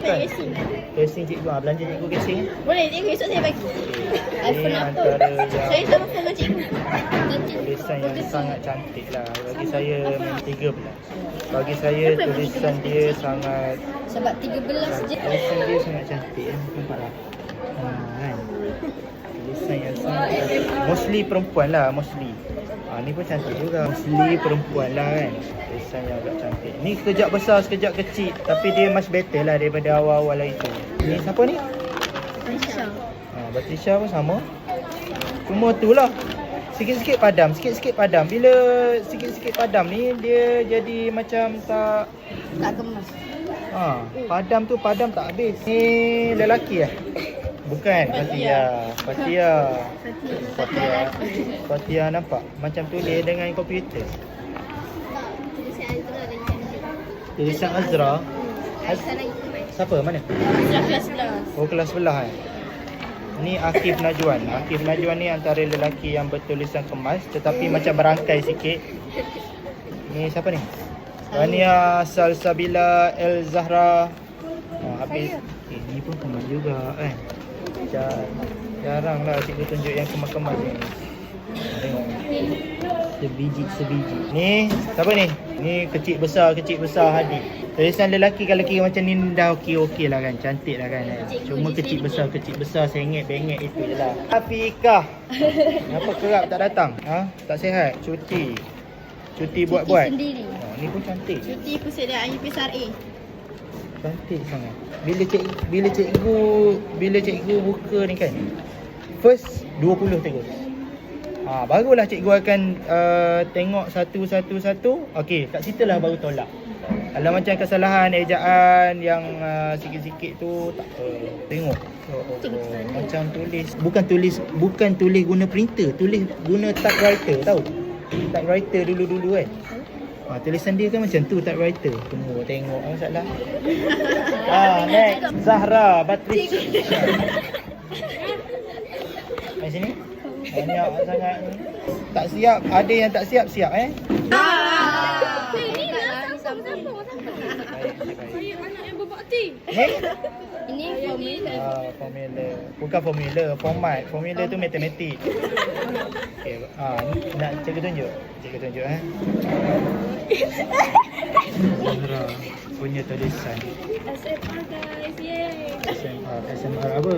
Kan? Casing. Casing cikgu. Belanja cikgu casing. Boleh cikgu, esok saya bagi. iPhone apa? antara yang Saya sama phone dengan cikgu. Nanti. tulisan yang sangat cantik lah. Bagi saya memang 13. Bagi saya tulisan dia sangat Sebab 13 je. tulisan dia sangat cantik kan. Nampak tak? Kan? Tulisan yang sangat cantik. Mostly perempuan lah, mostly. Ni pun cantik juga. Mostly perempuan lah kan. Tulisan yang agak cantik. Ni sekejap besar, sekejap kecil. Tapi dia much better lah daripada awal-awal lah itu. Ni siapa ni? Aisyah. Batisha pun sama. Cuma tu lah, sikit-sikit padam, sikit-sikit padam. Bila sikit-sikit padam ni, dia jadi macam tak gemas. padam tu padam tak habis. Ni lelaki lah? Bukan, Fatia. Fatia nampak macam tulis dengan komputer. Tulisan Azra. Siapa? Mana? Kelas 11. Oh, kelas sebelah kan? Ni Akif Najwan. Akif Najwan ni antara lelaki yang bertulisan kemas tetapi macam berangkai sikit. Ni siapa ni? Rania Salsabila El Zahra. Habis ni pun kemas juga kan. Jarang lah cikgu tunjuk yang kemas-kemas ni. Tengok sebiji. Ni siapa ni? Ni kecil besar Hadi. Tulisan lelaki kalau kira macam ni dah okey lah kan. Cantik lah kan. Cuma kecil besar sengit-bengit itu je lah. Afiqah. Kenapa kerap tak datang? Tak sihat? Cuti buat-buat. Sendiri. Ni pun cantik. Cuti persediaan UPSRA. Cantik sangat. Bila cikgu buka ni kan, first 20 terus. Barulah cikgu akan tengok satu. Okey, kat situ lah baru tolak. Kalau macam kesalahan ejaan yang sikit-sikit tu tak apa. Tengok. Macam bukan tulis guna printer, tulis guna typewriter, tahu? Typewriter dulu kan. Tulisan dia kan macam tu, typewriter. Tengok masalah. Next, Zahra Batris. Mari sini. Banyak sangat ni. Tak siap, ada yang tak siap eh. Saya anak yang berbakti. Ini formula. Bukan formula, format. Formula tu matematik. Okey, nak cikgu tunjuk. Zahra punya tulisan. SMR guys, yay. SMR apa?